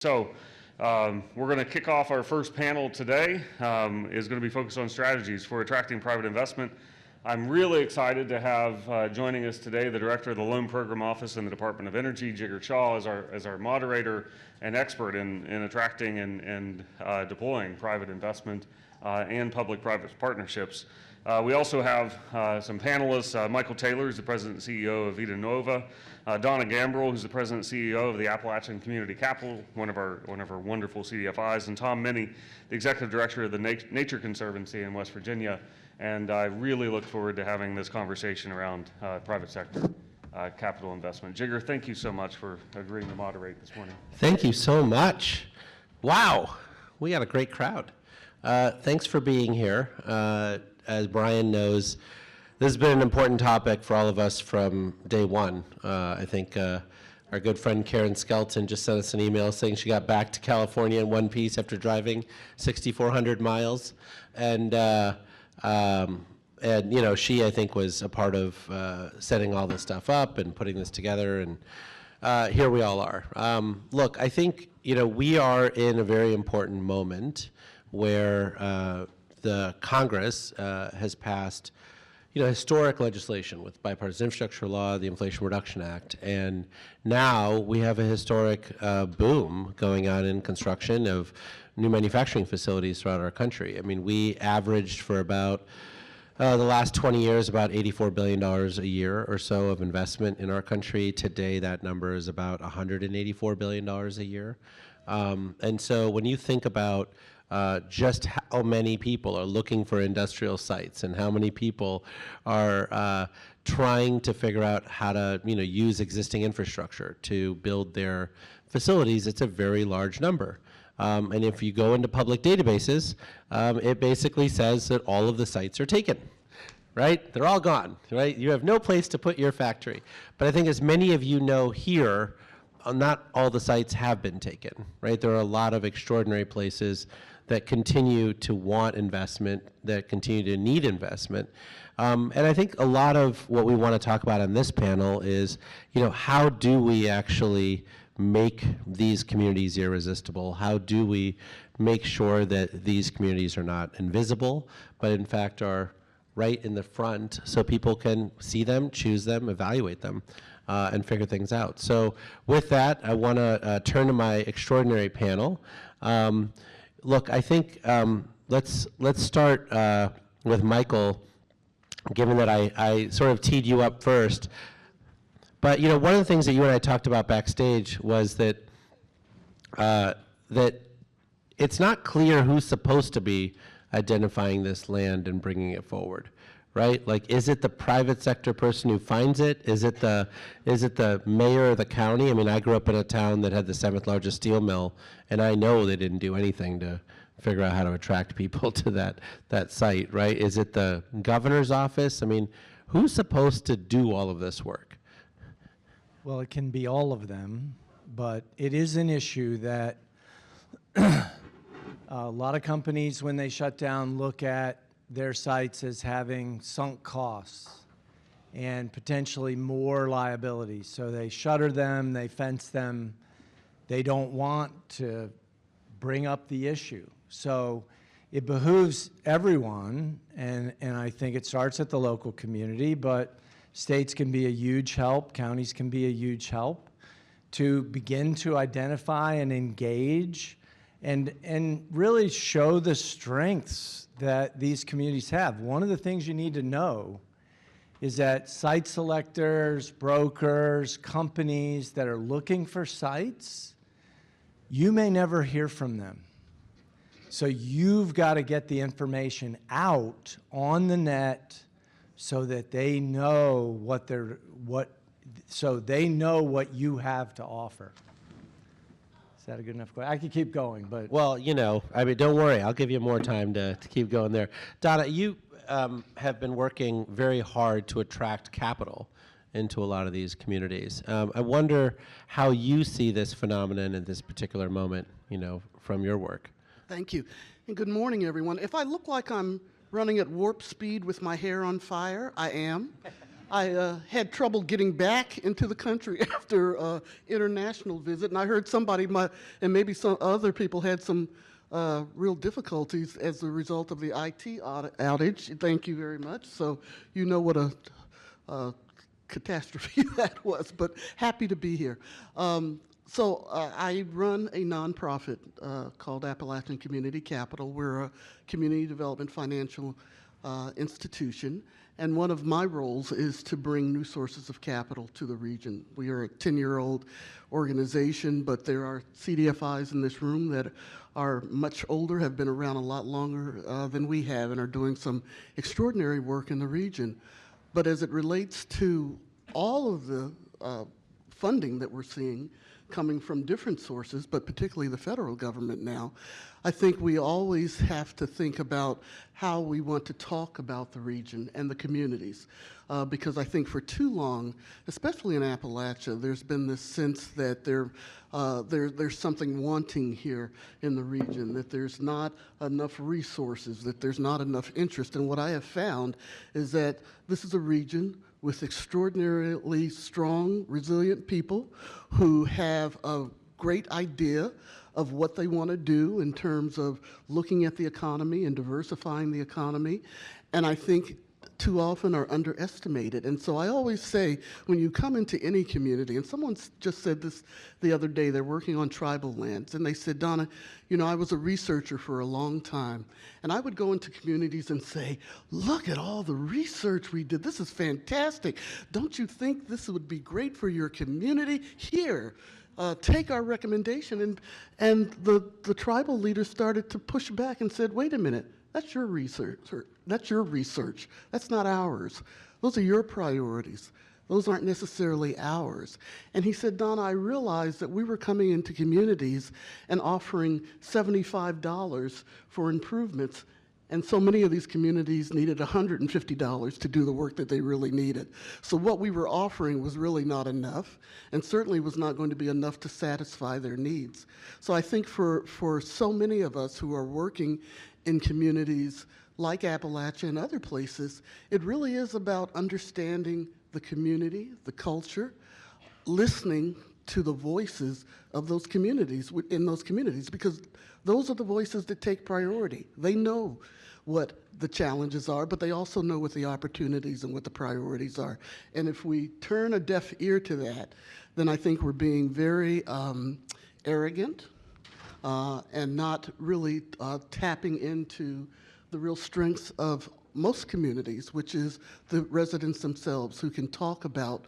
So we're going to kick off our first panel today. Is going to be focused on strategies for attracting private investment. I'm really excited to have joining us today the Director of the Loan Program Office in the Department of Energy, Jigar Shah, as our moderator and expert in attracting and deploying private investment and public-private partnerships. We also have some panelists. Michael Taylor, who's the President and CEO of Vita Nuova. Donna Gambrell, who's the President and CEO of the Appalachian Community Capital, one of our wonderful CDFIs, and Tom Minney, the Executive Director of the Nature Conservancy in West Virginia. And I really look forward to having this conversation around private sector capital investment. Jigar, thank you so much for agreeing to moderate this morning. Thank you so much. Wow, we got a great crowd. Thanks for being here. As Brian knows, this has been an important topic for all of us from day one. I think our good friend Karen Skelton just sent us an email saying she got back to California in one piece after driving 6,400 miles. And you know, she, I think, was a part of setting all this stuff up and putting this together, and here we all are. Look, I think, you know, we are in a very important moment where the Congress has passed, you know, historic legislation with bipartisan infrastructure law, the Inflation Reduction Act, and now we have a historic boom going on in construction of new manufacturing facilities throughout our country. I mean, we averaged for about the last 20 years about $84 billion a year or so of investment in our country. Today, that number is about $184 billion a year. And so when you think about just how many people are looking for industrial sites and how many people are trying to figure out how to, you know, use existing infrastructure to build their facilities, it's a very large number. And if you go into public databases, it basically says that all of the sites are taken, right? They're all gone, right? You have no place to put your factory. But I think as many of you know here, not all the sites have been taken, right? There are a lot of extraordinary places that continue to want investment, that continue to need investment. And I think a lot of what we want to talk about on this panel is, you know, how do we actually make these communities irresistible? How do we make sure that these communities are not invisible, but in fact are right in the front so people can see them, choose them, evaluate them, and figure things out. So with that, I want to turn to my extraordinary panel. Look, I think let's start with Michael, given that I sort of teed you up first. But you know, one of the things that you and I talked about backstage was that that it's not clear who's supposed to be identifying this land and bringing it forward, right? Like, is it the private sector person who finds it? Is it the mayor of the county? I mean, I grew up in a town that had the 7th largest steel mill, and I know they didn't do anything to figure out how to attract people to that site, right? Is it the governor's office? I mean, who's supposed to do all of this work? Well, it can be all of them, but it is an issue that a lot of companies, when they shut down, look at their sites as having sunk costs and potentially more liabilities. So they shutter them, they fence them. They don't want to bring up the issue. So it behooves everyone, and I think it starts at the local community, but states can be a huge help, counties can be a huge help to begin to identify and engage and really show the strengths that these communities have. One of the things you need to know is that site selectors, brokers, companies that are looking for sites, you may never hear from them. So you've got to get the information out on the net so that they know what you have to offer. Is that a good enough question? I could keep going, but well, you know, I mean, don't worry, I'll give you more time to keep going there. Donna, you have been working very hard to attract capital into a lot of these communities. I wonder how you see this phenomenon in this particular moment, you know, from your work. Thank you, and good morning, everyone. If I look like I'm running at warp speed with my hair on fire, I am. I had trouble getting back into the country after international visit, and I heard somebody, and maybe some other people had some real difficulties as a result of the IT outage. Thank you very much. So you know what a catastrophe that was, but happy to be here. So I run a nonprofit called Appalachian Community Capital. We're a community development financial institution, and one of my roles is to bring new sources of capital to the region. We are a 10-year-old organization, but there are CDFIs in this room that are much older, have been around a lot longer than we have, and are doing some extraordinary work in the region. But as it relates to all of the funding that we're seeing coming from different sources, but particularly the federal government now, I think we always have to think about how we want to talk about the region and the communities. Because I think for too long, especially in Appalachia, there's been this sense that there's something wanting here in the region, that there's not enough resources, that there's not enough interest. And what I have found is that this is a region with extraordinarily strong, resilient people who have a great idea of what they want to do in terms of looking at the economy and diversifying the economy, and I think too often are underestimated. And so I always say, when you come into any community, and someone just said this the other day, they're working on tribal lands, and they said, Donna, you know, I was a researcher for a long time, and I would go into communities and say, look at all the research we did. This is fantastic. Don't you think this would be great for your community? Here, take our recommendation. And the tribal leaders started to push back and said, wait a minute, that's your research. That's your research. That's not ours. Those are your priorities. Those aren't necessarily ours. And he said, Donna, I realized that we were coming into communities and offering $75 for improvements, and so many of these communities needed $150 to do the work that they really needed. So what we were offering was really not enough, and certainly was not going to be enough to satisfy their needs. So I think for so many of us who are working in communities like Appalachia and other places, it really is about understanding the community, the culture, listening to the voices of those communities, in those communities, because those are the voices that take priority. They know what the challenges are, but they also know what the opportunities and what the priorities are. And if we turn a deaf ear to that, then I think we're being very arrogant and not really tapping into the real strengths of most communities, which is the residents themselves, who can talk about,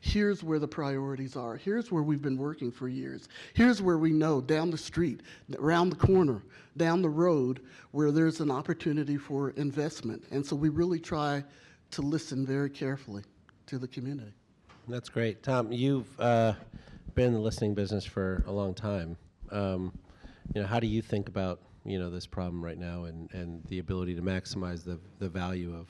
here's where the priorities are, here's where we've been working for years, here's where we know down the street, around the corner, down the road, where there's an opportunity for investment. And so we really try to listen very carefully to the community. That's great. Tom, you've been in the listening business for a long time. You know, how do you think about, you know, this problem right now and the ability to maximize the value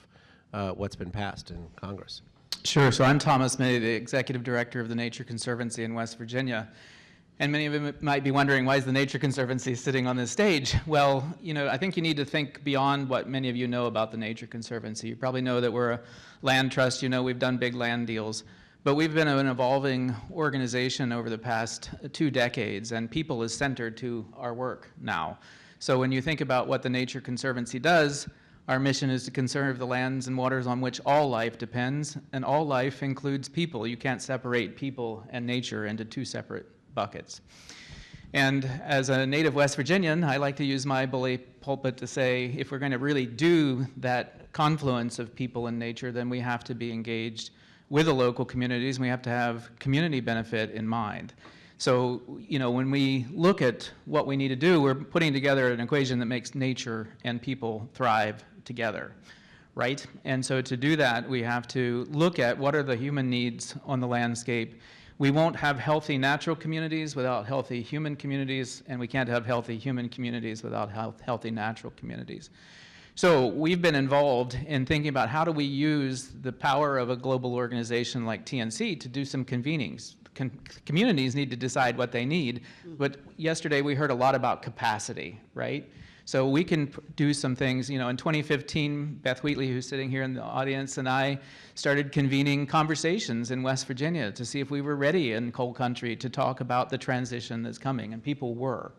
of what's been passed in Congress? Sure. So I'm Thomas Minney, the Executive Director of the Nature Conservancy in West Virginia. And many of you might be wondering, why is the Nature Conservancy sitting on this stage? Well, you know, I think you need to think beyond what many of you know about the Nature Conservancy. You probably know that we're a land trust. You know, we've done big land deals. But we've been an evolving organization over the past 2 decades, and people is centered to our work now. So when you think about what the Nature Conservancy does, our mission is to conserve the lands and waters on which all life depends, and all life includes people. You can't separate people and nature into 2 separate buckets. And as a native West Virginian, I like to use my bully pulpit to say, if we're going to really do that confluence of people and nature, then we have to be engaged with the local communities, and we have to have community benefit in mind. So, you know, when we look at what we need to do, we're putting together an equation that makes nature and people thrive together, right? And so to do that, we have to look at what are the human needs on the landscape. We won't have healthy natural communities without healthy human communities, and we can't have healthy human communities without healthy natural communities. So we've been involved in thinking about how do we use the power of a global organization like TNC to do some convenings. Communities need to decide what they need, but yesterday we heard a lot about capacity, right? So we can do some things. You know, in 2015, Beth Wheatley, who's sitting here in the audience, and I started convening conversations in West Virginia to see if we were ready in coal country to talk about the transition that's coming, and people were.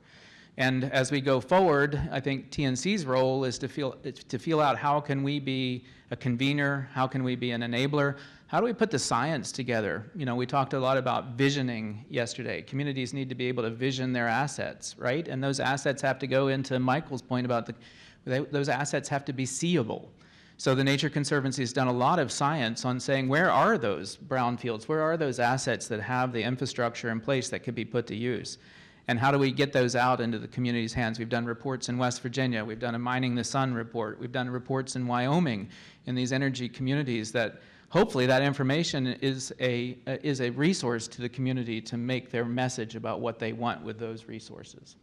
And as we go forward, I think TNC's role is to feel out how can we be a convener, how can we be an enabler, how do we put the science together? You know, we talked a lot about visioning yesterday. Communities need to be able to vision their assets, right? And those assets have to go into Michael's point about those assets have to be seeable. So the Nature Conservancy has done a lot of science on saying, where are those brownfields? Where are those assets that have the infrastructure in place that could be put to use? And how do we get those out into the community's hands? We've done reports in West Virginia. We've done a Mining the Sun report. We've done reports in Wyoming in these energy communities that hopefully that information is a resource to the community to make their message about what they want with those resources.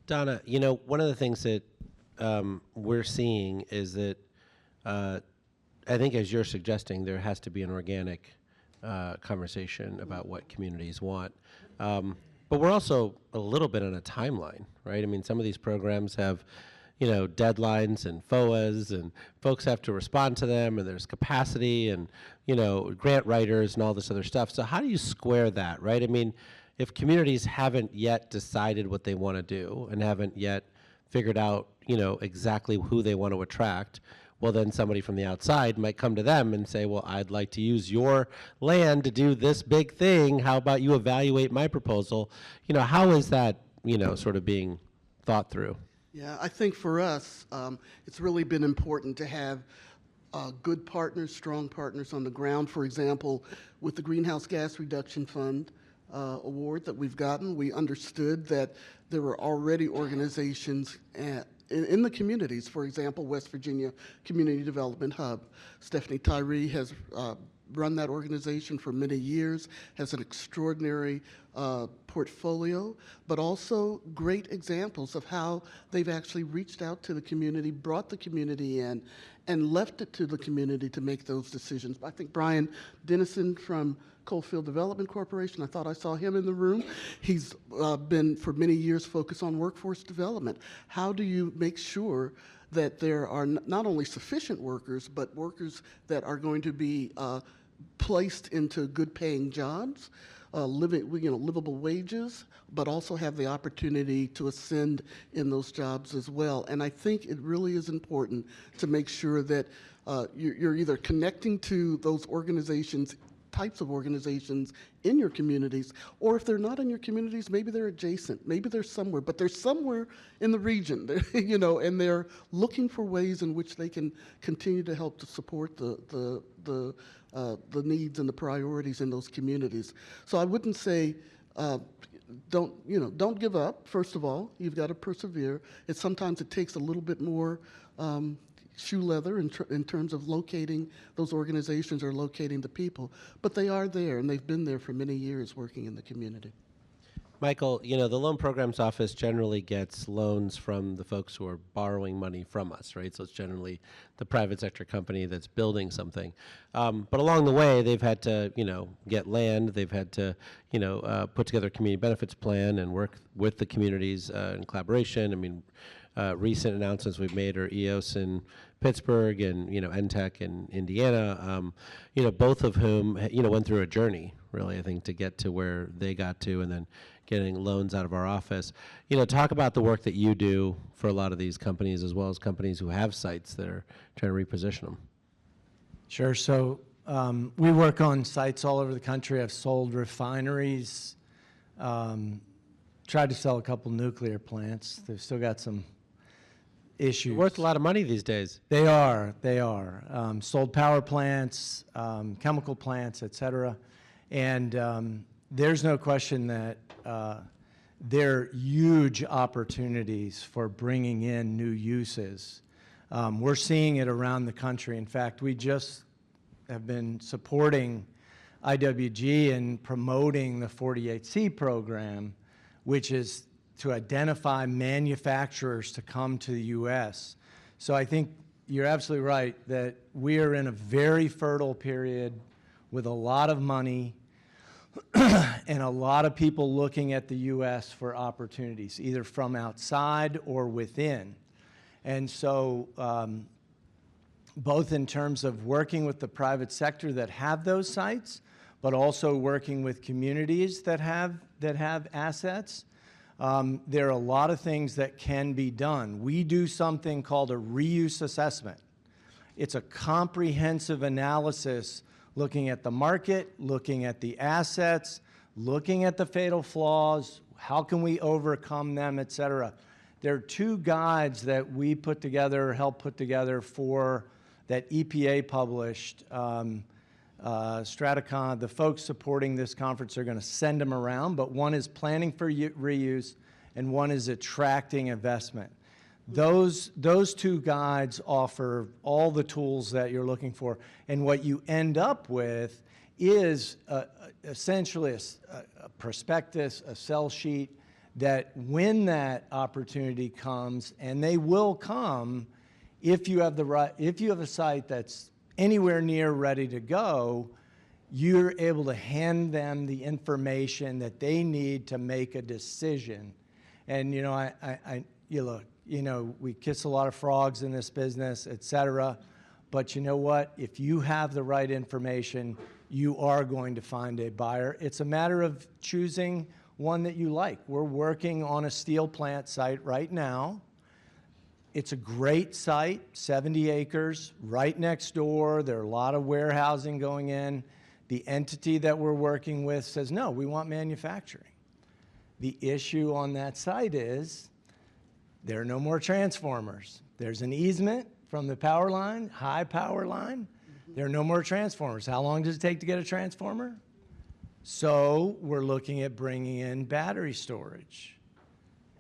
Donna, you know, one of the things that we're seeing is that I think, as you're suggesting, there has to be an organic conversation about what communities want. But we're also a little bit on a timeline, right? I mean, some of these programs have, you know, deadlines and FOAs, and folks have to respond to them, and there's capacity and, you know, grant writers and all this other stuff. So how do you square that, right? I mean, if communities haven't yet decided what they want to do and haven't yet figured out, you know, exactly who they want to attract, well, then somebody from the outside might come to them and say, well, I'd like to use your land to do this big thing. How about you evaluate my proposal? You know, how is that, you know, sort of being thought through? Yeah, I think for us, it's really been important to have good partners, strong partners on the ground. For example, with the Greenhouse Gas Reduction Fund award that we've gotten, we understood that there were already organizations in the communities. For example, West Virginia Community Development Hub. Stephanie Tyree has run that organization for many years, has an extraordinary portfolio, but also great examples of how they've actually reached out to the community, brought the community in, and left it to the community to make those decisions. I think Brian Dennison from Coalfield Development Corporation, I thought I saw him in the room. He's been for many years focused on workforce development. How do you make sure that there are not only sufficient workers, but workers that are going to be placed into good paying jobs, livable wages, but also have the opportunity to ascend in those jobs as well. And I think it really is important to make sure that you're either connecting to those organizations, types of organizations in your communities, or if they're not in your communities, maybe they're adjacent, maybe they're somewhere, but they're somewhere in the region, you know, and they're looking for ways in which they can continue to help to support the needs and the priorities in those communities. So I wouldn't say don't give up. First of all, you've got to persevere. Sometimes it takes a little bit more shoe leather in terms of locating those organizations or locating the people, but they are there, and they've been there for many years working in the community. Michael, you know, the Loan Programs Office generally gets loans from the folks who are borrowing money from us, right? So it's generally the private sector company that's building something. But along the way, they've had to, you know, get land. They've had to, you know, put together a community benefits plan and work with the communities in collaboration. I mean, recent announcements we've made are EOS in Pittsburgh and, you know, NTEC in Indiana, you know, both of whom, you know, went through a journey, really, I think, to get to where they got to, and then getting loans out of our office. You know, talk about the work that you do for a lot of these companies, as well as companies who have sites that are trying to reposition them. Sure. So we work on sites all over the country. I've sold refineries, tried to sell a couple nuclear plants. They've still got some issues. They're worth a lot of money these days. They are. Sold power plants, chemical plants, et cetera. And there's no question that there are huge opportunities for bringing in new uses. We're seeing it around the country. In fact, we just have been supporting IWG in promoting the 48C program, which is to identify manufacturers to come to the U.S. So I think you're absolutely right that we are in a very fertile period with a lot of money, and a lot of people looking at the U.S. for opportunities, either from outside or within. And so both in terms of working with the private sector that have those sites, but also working with communities that have assets, there are a lot of things that can be done. We do something called a reuse assessment. It's a comprehensive analysis looking at the market, looking at the assets, looking at the fatal flaws, how can we overcome them, et cetera. There are 2 guides that we put together, helped put together for that EPA published. Straticon, the folks supporting this conference are going to send them around, but one is planning for reuse and one is attracting investment. Those 2 guides offer all the tools that you're looking for, and what you end up with is essentially a prospectus, a sell sheet, that when that opportunity comes, and they will come, if you have a site that's anywhere near ready to go, you're able to hand them the information that they need to make a decision. And we kiss a lot of frogs in this business, et cetera. But you know what? If you have the right information, you are going to find a buyer. It's a matter of choosing one that you like. We're working on a steel plant site right now. It's a great site, 70 acres, right next door. There are a lot of warehousing going in. The entity that we're working with says, no, we want manufacturing. The issue on that site is there are no more transformers. There's an easement from the power line, high power line. There are no more transformers. How long does it take to get a transformer? So we're looking at bringing in battery storage.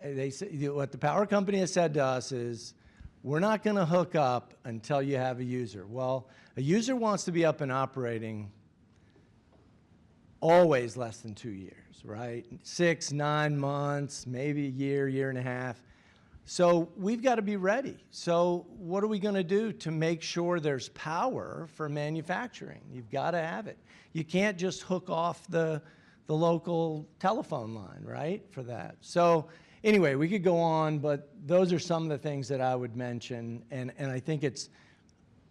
They say, what the power company has said to us is, we're not going to hook up until you have a user. Well, a user wants to be up and operating always less than 2 years, right? 6, 9 months, maybe a year, year and a half. So we've got to be ready. So what are we going to do to make sure there's power for manufacturing? You've got to have it. You can't just hook off the local telephone line, right, for that. So anyway, we could go on, but those are some of the things that I would mention. And I think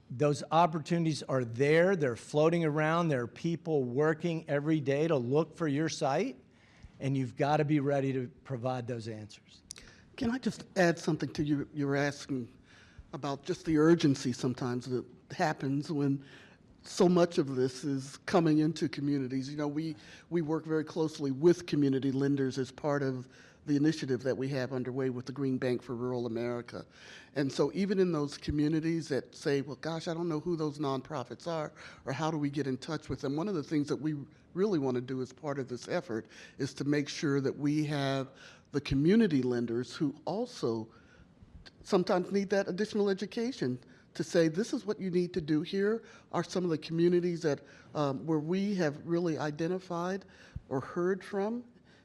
those opportunities are there. They're floating around. There are people working every day to look for your site, and you've got to be ready to provide those answers. Can I just add something to you? You were asking about just the urgency sometimes that happens when so much of this is coming into communities. You know, we work very closely with community lenders as part of the initiative that we have underway with the Green Bank for Rural America. And so even in those communities that say, well, gosh, I don't know who those nonprofits are, or how do we get in touch with them, one of the things that we really want to do as part of this effort is to make sure that we have the community lenders who also sometimes need that additional education to say, this is what you need to do. Here are some of the communities that where we have really identified or heard from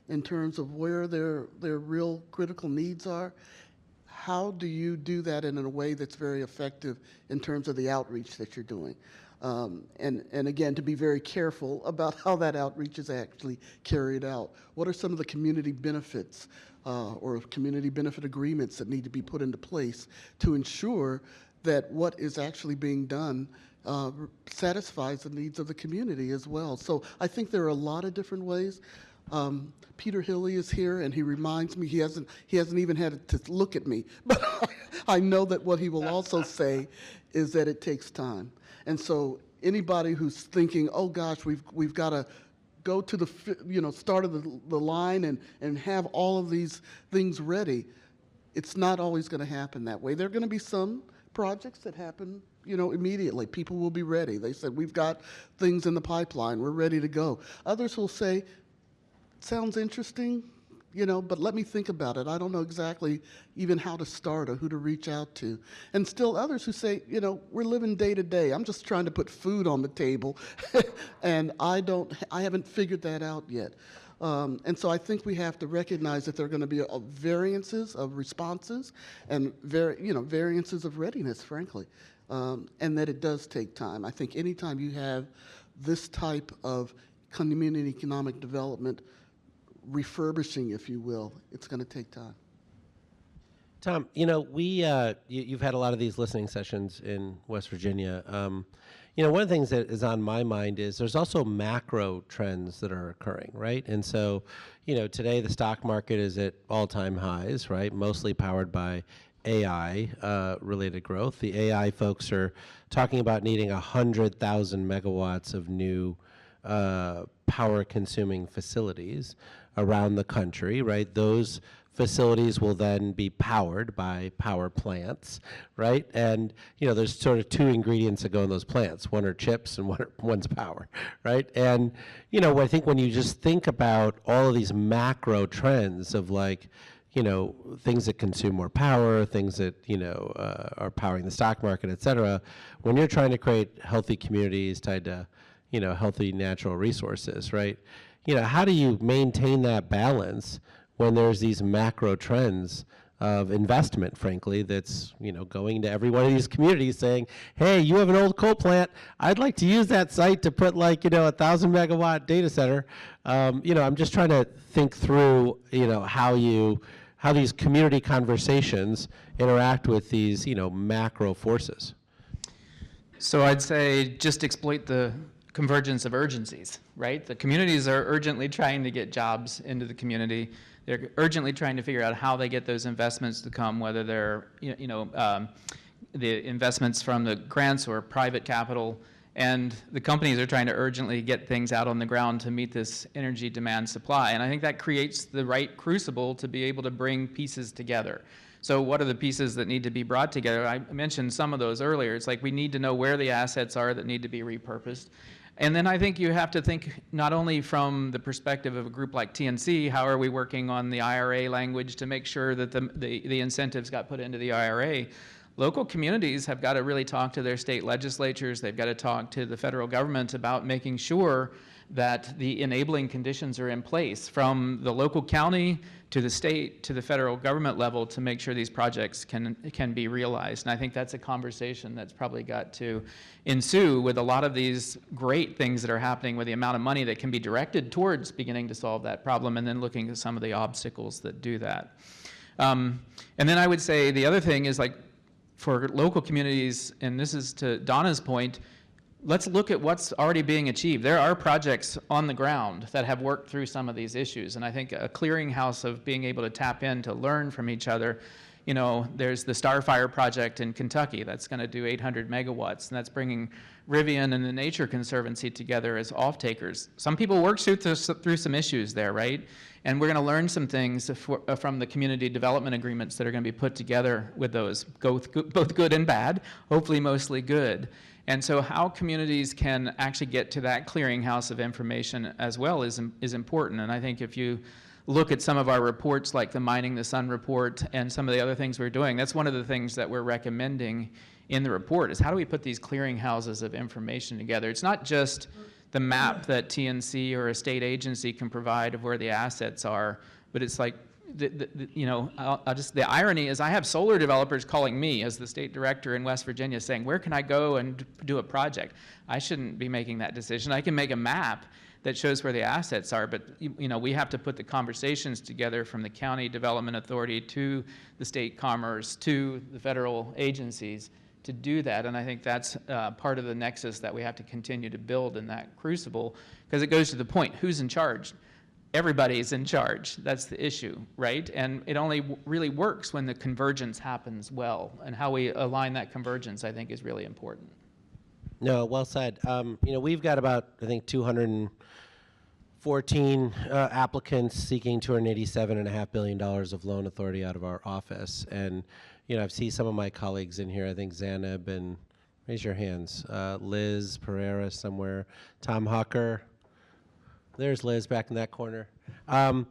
in terms of where their real critical needs are. How do you do that in a way that's very effective in terms of the outreach that you're doing? And again, to be very careful about how that outreach is actually carried out. What are some of the community benefits or community benefit agreements that need to be put into place to ensure that what is actually being done satisfies the needs of the community as well? So I think there are a lot of different ways. Peter Hilley is here, and he reminds me, he hasn't even had to look at me, but I know that what he will also say is that it takes time. And so anybody who's thinking, oh gosh, we've got to go to the start of the line and have all of these things ready, it's not always going to happen that way. There are going to be some projects that happen immediately. People will be ready. They said, we've got things in the pipeline, we're ready to go. Others will say, sounds interesting, but let me think about it. I don't know exactly even how to start or who to reach out to. And still others who say, we're living day to day. I'm just trying to put food on the table, and I haven't figured that out yet. And so I think we have to recognize that there are going to be variances of responses and variances of readiness, frankly, and that it does take time. I think anytime you have this type of community economic development refurbishing, if you will. It's going to take time. Tom, you've had a lot of these listening sessions in West Virginia. One of the things that is on my mind is there's also macro trends that are occurring, right? And so, today the stock market is at all-time highs, right? Mostly powered by AI related growth. The AI folks are talking about needing 100,000 megawatts of new power-consuming facilities around the country, right? Those facilities will then be powered by power plants, right? And there's sort of two ingredients that go in those plants. One are chips and one's power, right? And I think when you just think about all of these macro trends of things that consume more power, things that are powering the stock market, et cetera, when you're trying to create healthy communities tied to healthy natural resources, right? How do you maintain that balance when there's these macro trends of investment, frankly, that's going to every one of these communities saying, hey, you have an old coal plant, I'd like to use that site to put 1,000 megawatt data center. I'm just trying to think through how these community conversations interact with these macro forces. So I'd say just exploit the convergence of urgencies, right? The communities are urgently trying to get jobs into the community. They're urgently trying to figure out how they get those investments to come, whether they're the investments from the grants or private capital. And the companies are trying to urgently get things out on the ground to meet this energy demand supply. And I think that creates the right crucible to be able to bring pieces together. So what are the pieces that need to be brought together? I mentioned some of those earlier. It's like we need to know where the assets are that need to be repurposed. And then I think you have to think not only from the perspective of a group like TNC, how are we working on the IRA language to make sure that the incentives got put into the IRA. Local communities have got to really talk to their state legislatures. They've got to talk to the federal government about making sure that the enabling conditions are in place from the local county to the state to the federal government level to make sure these projects can be realized. And I think that's a conversation that's probably got to ensue with a lot of these great things that are happening with the amount of money that can be directed towards beginning to solve that problem, and then looking at some of the obstacles that do that. And then I would say the other thing is, for local communities, and this is to Donna's point, let's look at what's already being achieved. There are projects on the ground that have worked through some of these issues, and I think a clearinghouse of being able to tap in to learn from each other. There's the Starfire project in Kentucky that's going to do 800 megawatts, and that's bringing Rivian and the Nature Conservancy together as off-takers. Some people worked through some issues there, right? And we're going to learn some things from the community development agreements that are going to be put together with those, both good and bad, hopefully mostly good. And so how communities can actually get to that clearinghouse of information as well is important. And I think if you look at some of our reports, like the Mining the Sun report and some of the other things we're doing, that's one of the things that we're recommending in the report, is how do we put these clearinghouses of information together? It's not just the map that TNC or a state agency can provide of where the assets are, but it's like, the irony is I have solar developers calling me as the state director in West Virginia saying, where can I go and do a project? I shouldn't be making that decision. I can make a map that shows where the assets are, but we have to put the conversations together from the county development authority to the state commerce to the federal agencies to do that. And I think that's part of the nexus that we have to continue to build in that crucible, because it goes to the point, who's in charge? Everybody's in charge. That's the issue, right? And it only really works when the convergence happens well, and how we align that convergence, I think, is really important. No, well said. We've got about, I think, 214 applicants seeking $287.5 billion of loan authority out of our office. And, I've seen some of my colleagues in here, I think Zanab, and raise your hands, Liz Pereira somewhere, Tom Hucker. There's Liz back in that corner. A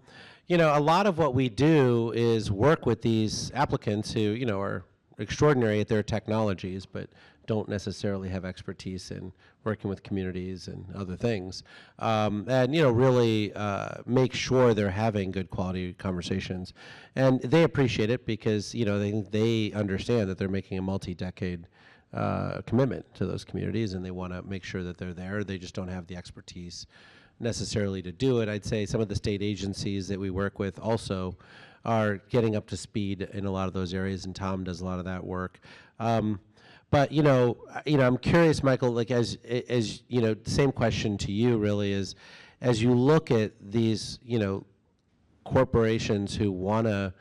lot of what we do is work with these applicants who, are extraordinary at their technologies, but don't necessarily have expertise in working with communities and other things. And, really make sure they're having good quality conversations. And they appreciate it because, they understand that they're making a multi-decade commitment to those communities, and they want to make sure that they're there. They just don't have the expertise necessarily to do it. I'd say some of the state agencies that we work with also are getting up to speed in a lot of those areas, and Tom does a lot of that work. But I'm curious, Michael, like as the same question to you really is, as you look at these, corporations who want to,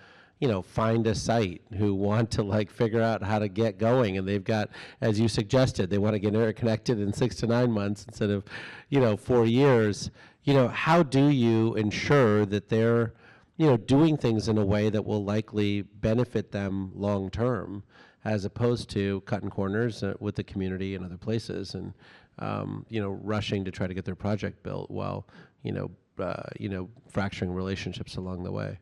find a site, who want to like figure out how to get going, and they've got, as you suggested, they want to get interconnected in 6 to 9 months instead of, 4 years. How do you ensure that they're, doing things in a way that will likely benefit them long term, as opposed to cutting corners with the community and other places, and rushing to try to get their project built while fracturing relationships along the way?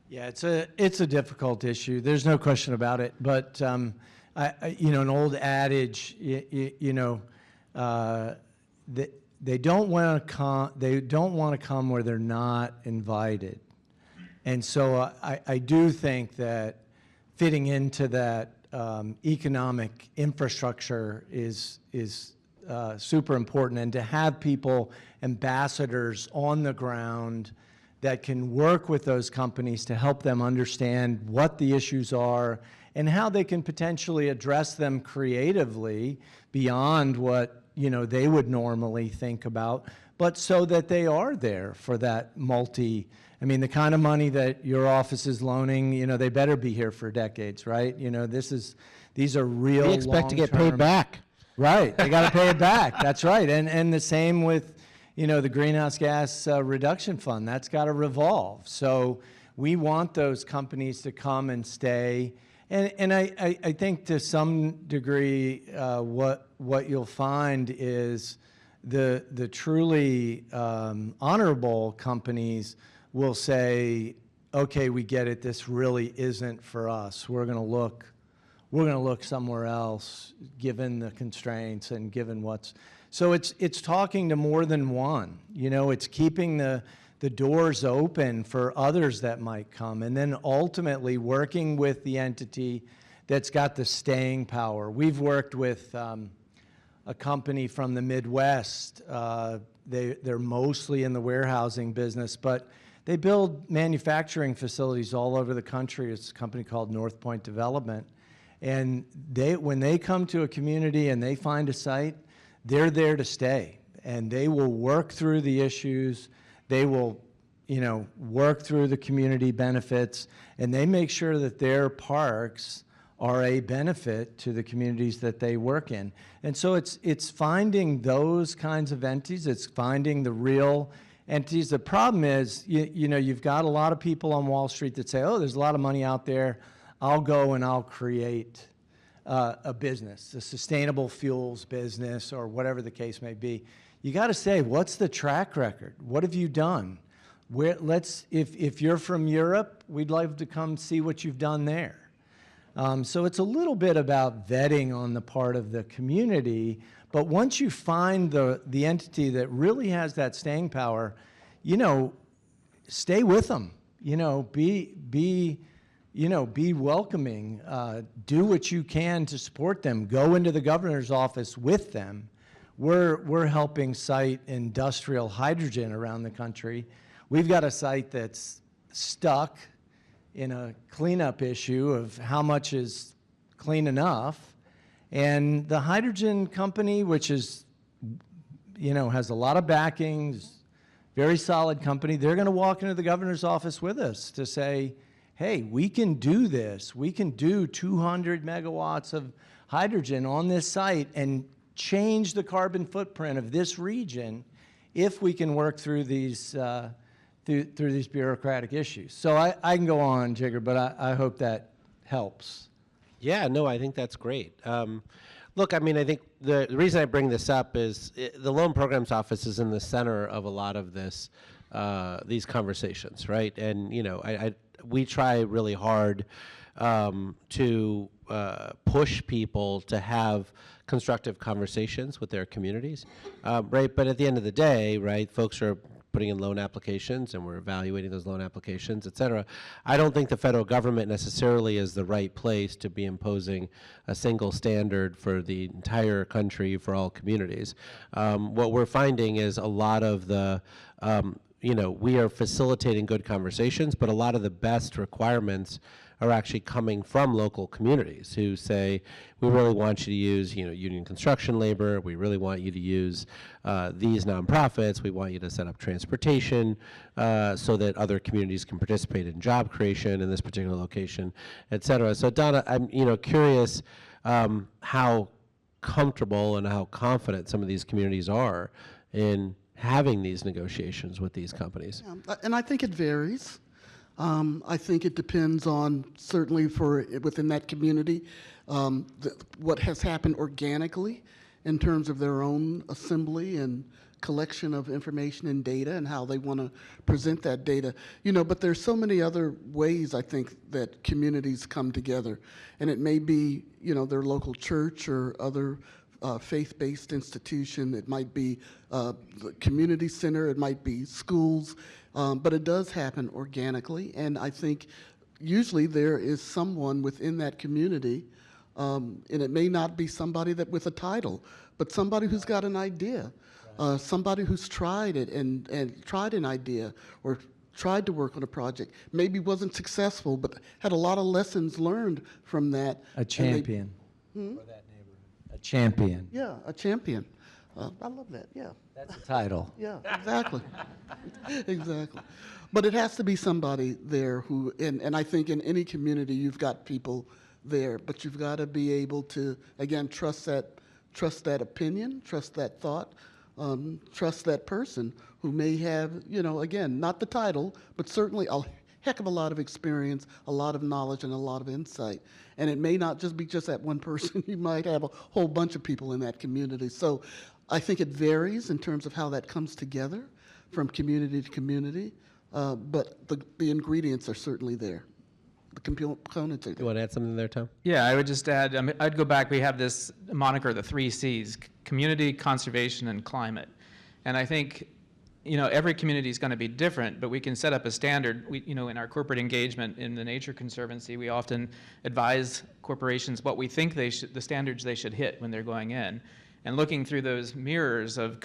Yeah, it's a difficult issue. There's no question about it. But an old adage, they don't want to come. They don't want to come where they're not invited. And so I do think that fitting into that economic infrastructure is super important, and to have people, ambassadors on the ground that can work with those companies to help them understand what the issues are and how they can potentially address them creatively beyond what they would normally think about, but so that they are there for that the kind of money that your office is loaning, they better be here for decades, right? These are real. We expect to get paid back. Right, they got to pay it back. That's right, and the same with, the greenhouse gas reduction fund. That's got to revolve. So we want those companies to come and stay. And I think to some degree, what you'll find is the truly honorable companies will say, okay, we get it. This really isn't for us. We're going to look somewhere else, given the constraints and given what's. So it's talking to more than one. It's keeping the doors open for others that might come, and then ultimately working with the entity that's got the staying power. We've worked with a company from the Midwest. They're mostly in the warehousing business, but they build manufacturing facilities all over the country. It's a company called North Point Development. And when they come to a community and they find a site, they're there to stay. And they will work through the issues. They will, work through the community benefits. And they make sure that their parks are a benefit to the communities that they work in. And so it's finding those kinds of entities. It's finding the real entities. The problem is, you've got a lot of people on Wall Street that say, oh, there's a lot of money out there. I'll go and I'll create a business, a sustainable fuels business, or whatever the case may be. You got to say, what's the track record? What have you done? If you're from Europe, we'd love to come see what you've done there. So it's a little bit about vetting on the part of the community, but once you find the entity that really has that staying power, stay with them. Be welcoming. Do what you can to support them. Go into the governor's office with them. We're helping site industrial hydrogen around the country. We've got a site that's stuck in a cleanup issue of how much is clean enough. And the hydrogen company, which is, has a lot of backings, very solid company, they're going to walk into the governor's office with us to say, hey, we can do this. We can do 200 megawatts of hydrogen on this site and change the carbon footprint of this region if we can work through these through these bureaucratic issues. So I can go on, Jigar, but I hope that helps. Yeah, no, I think that's great. Look, I think the reason I bring this up is the Loan Programs Office is in the center of a lot of this, these conversations, right? And we try really hard to push people to have constructive conversations with their communities, right? But at the end of the day, right, folks are putting in loan applications and we're evaluating those loan applications, et cetera. I don't think the federal government necessarily is the right place to be imposing a single standard for the entire country for all communities. What we're finding is a lot of the, we are facilitating good conversations, but a lot of the best requirements are actually coming from local communities who say, we really want you to use, union construction labor. We really want you to use these nonprofits. We want you to set up transportation so that other communities can participate in job creation in this particular location, et cetera. So Donna, I'm curious how comfortable and how confident some of these communities are in having these negotiations with these companies. Yeah, and I think it varies. I think it depends on, certainly for within that community, what has happened organically in terms of their own assembly and collection of information and data and how they want to present that data. But there's so many other ways, I think, that communities come together. And it may be, their local church or other faith-based institution. It might be the community center. It might be schools. But it does happen organically, and I think usually there is someone within that community, and it may not be somebody that with a title, but somebody who's got an idea, somebody who's tried it and tried an idea or tried to work on a project, maybe wasn't successful, but had a lot of lessons learned from that. A champion for that neighborhood. A champion. Yeah, a champion. I love that, yeah. That's the title. Yeah, exactly. Exactly. But it has to be somebody there who, and I think in any community you've got people there, but you've got to be able to, again, trust that opinion, trust that thought, trust that person who may have, again, not the title, but certainly a heck of a lot of experience, a lot of knowledge, and a lot of insight. And it may not just be just that one person. You might have a whole bunch of people in that community. So I think it varies in terms of how that comes together from community to community, but the ingredients are certainly there. The components are You there. want to add something there, Tom? Yeah, I would just add, I'd go back, we have this moniker, the 3 Cs, community, conservation, and climate. And I think, every community is going to be different, but we can set up a standard. In our corporate engagement in the Nature Conservancy, we often advise corporations what we think the standards they should hit when they're going in. And looking through those mirrors of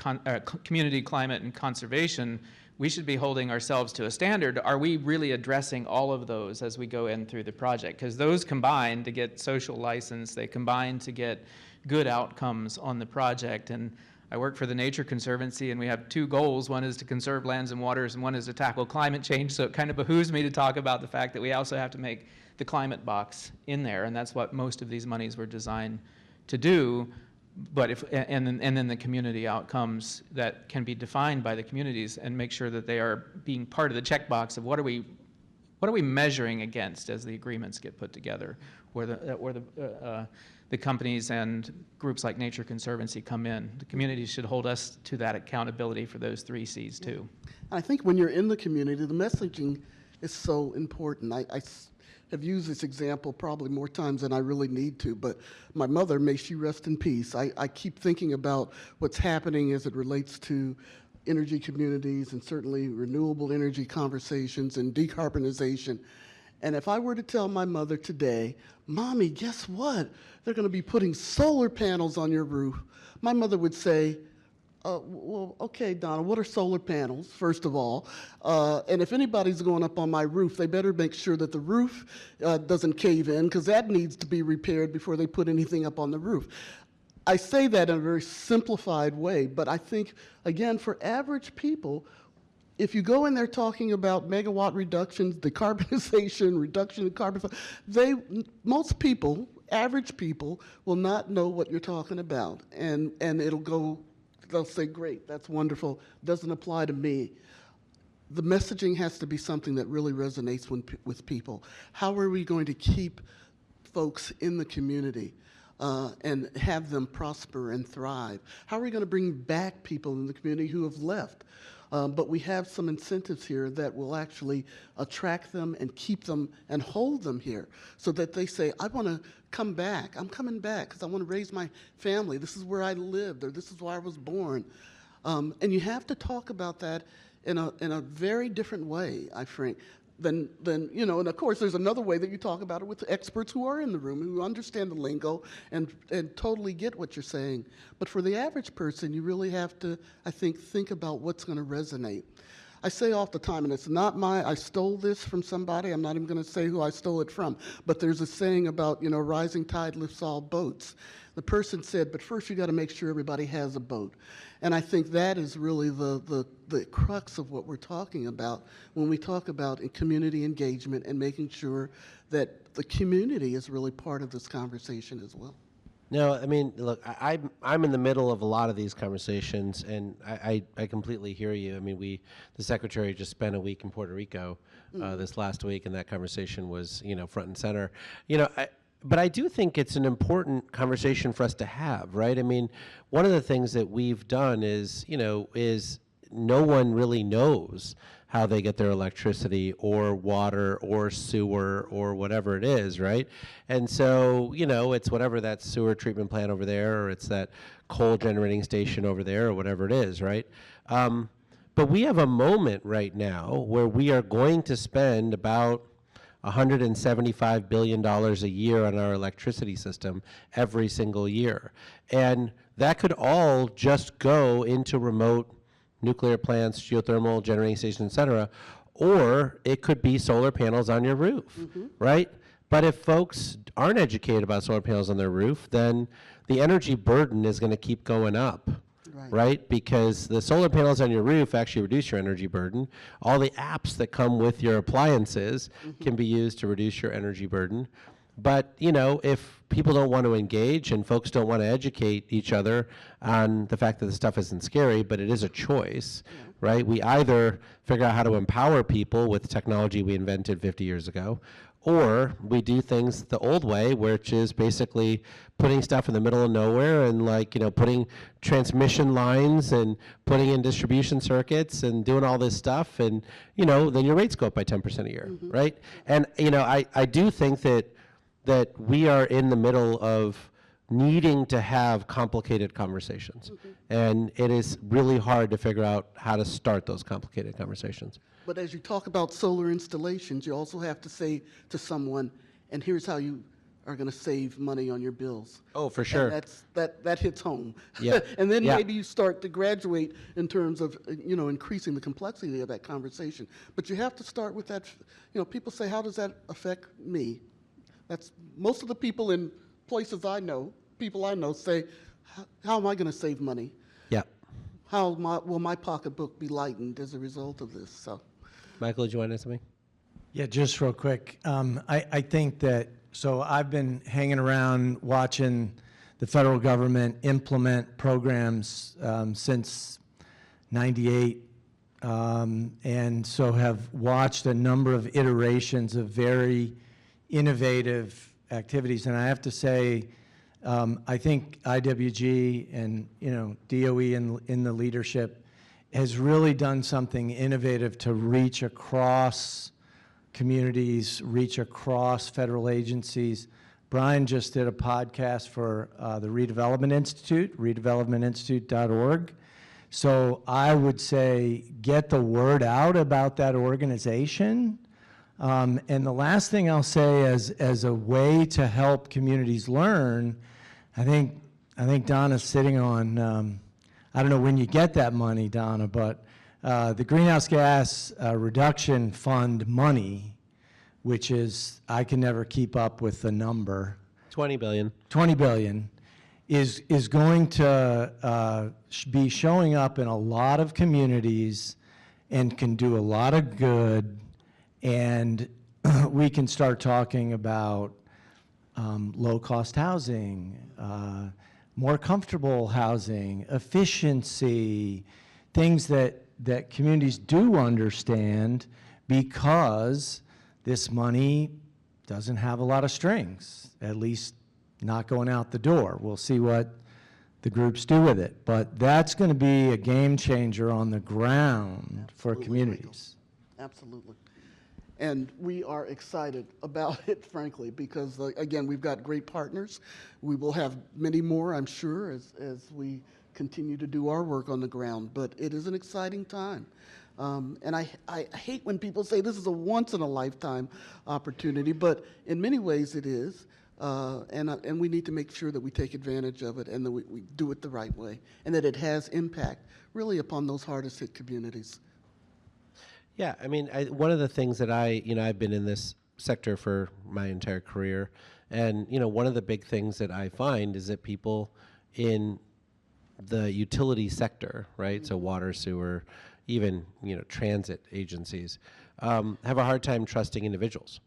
community, climate, and conservation, we should be holding ourselves to a standard. Are we really addressing all of those as we go in through the project? Because those combine to get social license, they combine to get good outcomes on the project. And I work for the Nature Conservancy, and we have 2 goals. One is to conserve lands and waters, and one is to tackle climate change. So it kind of behooves me to talk about the fact that we also have to make the climate box in there, and that's what most of these monies were designed to do. But and then the community outcomes that can be defined by the communities, and make sure that they are being part of the checkbox of what are we measuring against as the agreements get put together, where the companies and groups like Nature Conservancy come in. The communities should hold us to that accountability for those 3 Cs too. I think when you're in the community, the messaging is so important. I have used this example probably more times than I really need to, but my mother, may she rest in peace, I keep thinking about what's happening as it relates to energy communities and certainly renewable energy conversations and decarbonization. And if I were to tell my mother today, Mommy, guess what? They're going to be putting solar panels on your roof. My mother would say, well, okay, Donna, what are solar panels, first of all? And if anybody's going up on my roof, they better make sure that the roof doesn't cave in, because that needs to be repaired before they put anything up on the roof. I say that in a very simplified way, but I think, again, for average people, if you go in there talking about megawatt reductions, decarbonization, reduction in carbon, most people, average people, will not know what you're talking about, and they'll say, great, that's wonderful, doesn't apply to me. The messaging has to be something that really resonates with people. How are we going to keep folks in the community and have them prosper and thrive? How are we going to bring back people in the community who have left? But we have some incentives here that will actually attract them and keep them and hold them here so that they say, I want to come back. I'm coming back because I want to raise my family. This is where I lived, or this is where I was born. And you have to talk about that in a very different way, I think, than and of course there's another way that you talk about it with the experts who are in the room, who understand the lingo and totally get what you're saying. But for the average person, you really have to, I think about what's going to resonate. I say all the time, and it's not I stole this from somebody, I'm not even going to say who I stole it from, but there's a saying about, rising tide lifts all boats. The person said, but first you got to make sure everybody has a boat. And I think that is really the crux of what we're talking about when we talk about community engagement and making sure that the community is really part of this conversation as well. No, I mean, look, I'm in the middle of a lot of these conversations, and I completely hear you. I mean, the secretary just spent a week in Puerto Rico this last week, and that conversation was, front and center. But I do think it's an important conversation for us to have, right? I mean, one of the things that we've done is no one really knows how they get their electricity or water or sewer or whatever it is, right? And so, it's whatever that sewer treatment plant over there, or it's that coal generating station over there, or whatever it is, right? But we have a moment right now where we are going to spend about $175 billion a year on our electricity system every single year. And that could all just go into remote nuclear plants, geothermal generating stations, et cetera, or it could be solar panels on your roof, right? But if folks aren't educated about solar panels on their roof, then the energy burden is going to keep going up, right? Because the solar panels on your roof actually reduce your energy burden. All the apps that come with your appliances can be used to reduce your energy burden. But, if people don't want to engage and folks don't want to educate each other on the fact that the stuff isn't scary, but it is a choice, right? We either figure out how to empower people with technology we invented 50 years ago, or we do things the old way, which is basically putting stuff in the middle of nowhere and putting transmission lines and putting in distribution circuits and doing all this stuff. And, then your rates go up by 10% a year, right? And, I do think that we are in the middle of needing to have complicated conversations. And it is really hard to figure out how to start those complicated conversations. But as you talk about solar installations, you also have to say to someone, and here's how you are going to save money on your bills. Oh, for sure. And that hits home. Yeah. And then Yeah. maybe you start to graduate in terms of, increasing the complexity of that conversation. But you have to start with that, people say, how does that affect me? That's most of the people in places people I know say, how am I going to save money? Yeah. How will my pocketbook be lightened as a result of this? So, Michael, did you want to say something? Yeah, just real quick. I think that, so I've been hanging around watching the federal government implement programs since '98, and so have watched a number of iterations of very innovative activities. And I have to say, I think IWG and DOE in the leadership has really done something innovative to reach across communities, reach across federal agencies. Brian just did a podcast for the Redevelopment Institute, redevelopmentinstitute.org. So I would say get the word out about that organization. And the last thing I'll say as a way to help communities learn, I think Donna's sitting on, I don't know when you get that money, Donna, but the Greenhouse Gas Reduction Fund money, which is, I can never keep up with the number. 20 billion. 20 billion is going to be showing up in a lot of communities and can do a lot of good. And we can start talking about low-cost housing, more comfortable housing, efficiency, things that communities do understand, because this money doesn't have a lot of strings, at least not going out the door. We'll see what the groups do with it. But that's going to be a game changer on the ground for communities. Absolutely. And we are excited about it, frankly, because, again, we've got great partners. We will have many more, I'm sure, as we continue to do our work on the ground. But it is an exciting time. And I hate when people say this is a once-in-a-lifetime opportunity, but in many ways it is. And we need to make sure that we take advantage of it and that we do it the right way, and that it has impact really upon those hardest hit communities. Yeah, I mean, one of the things that I've been in this sector for my entire career, and one of the big things that I find is that people in the utility sector, right, so water, sewer, even transit agencies, have a hard time trusting individuals.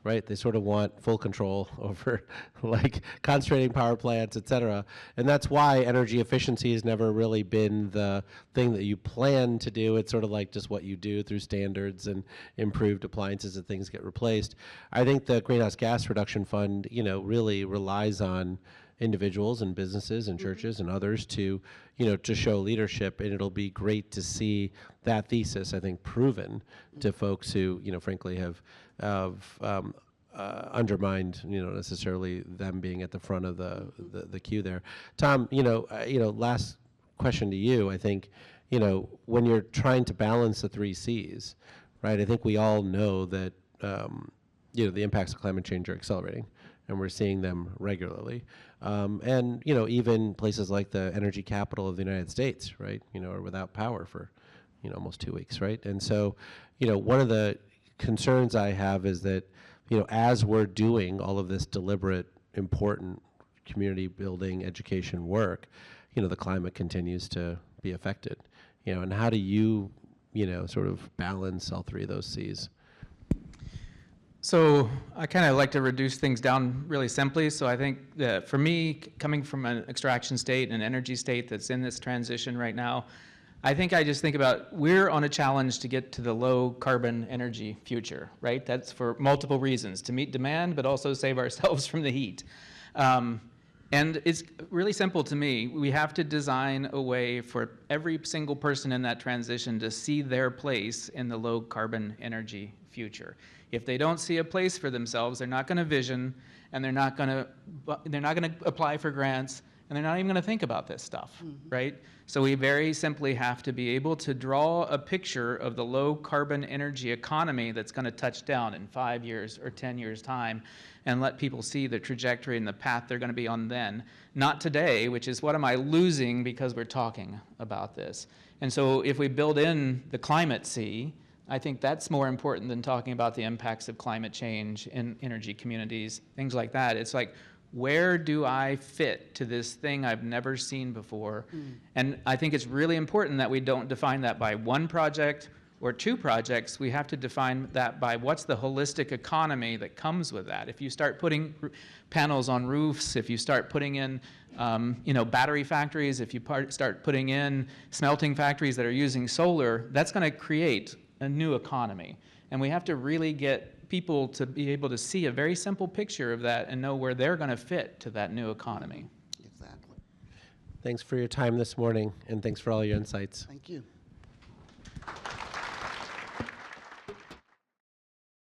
Right, they sort of want full control over like concentrating power plants, et cetera. And that's why energy efficiency has never really been the thing that you plan to do. It's sort of like just what you do through standards and improved appliances and things get replaced. I think the Greenhouse Gas Reduction Fund, really relies on individuals and businesses and churches and others to show leadership, and it'll be great to see that thesis, I think, proven to folks who, frankly have undermined, necessarily them being at the front of the queue there. Tom, last question to you. I think, when you're trying to balance the 3 C's, right? I think we all know that, the impacts of climate change are accelerating, and we're seeing them regularly. And even places like the energy capital of the United States, right? Are without power for, almost 2 weeks, right? And so, one of the concerns I have is that, as we're doing all of this deliberate, important community building, education work, the climate continues to be affected. And how do you, sort of balance all 3 of those C's? So I kind of like to reduce things down really simply. So I think that for me, coming from an extraction state, an energy state that's in this transition right now, I think I just think about we're on a challenge to get to the low carbon energy future, right? That's for multiple reasons, to meet demand, but also save ourselves from the heat. And it's really simple to me. We have to design a way for every single person in that transition to see their place in the low carbon energy future. If they don't see a place for themselves, they're not going to vision, and they're not going to apply for grants, and they're not even going to think about this stuff, right? So we very simply have to be able to draw a picture of the low carbon energy economy that's going to touch down in 5 years or 10 years' time, and let people see the trajectory and the path they're going to be on then. Not today, which is what am I losing because we're talking about this. And so if we build in the climate C, I think that's more important than talking about the impacts of climate change in energy communities, things like that. It's like, where do I fit to this thing I've never seen before? And I think it's really important that we don't define that by 1 project or 2 projects. We have to define that by what's the holistic economy that comes with that. If you start putting panels on roofs, if you start putting in battery factories, if you start putting in smelting factories that are using solar, that's going to create a new economy. And we have to really get people to be able to see a very simple picture of that and know where they're going to fit to that new economy. Exactly. Thanks for your time this morning, and thanks for all your insights. Thank you.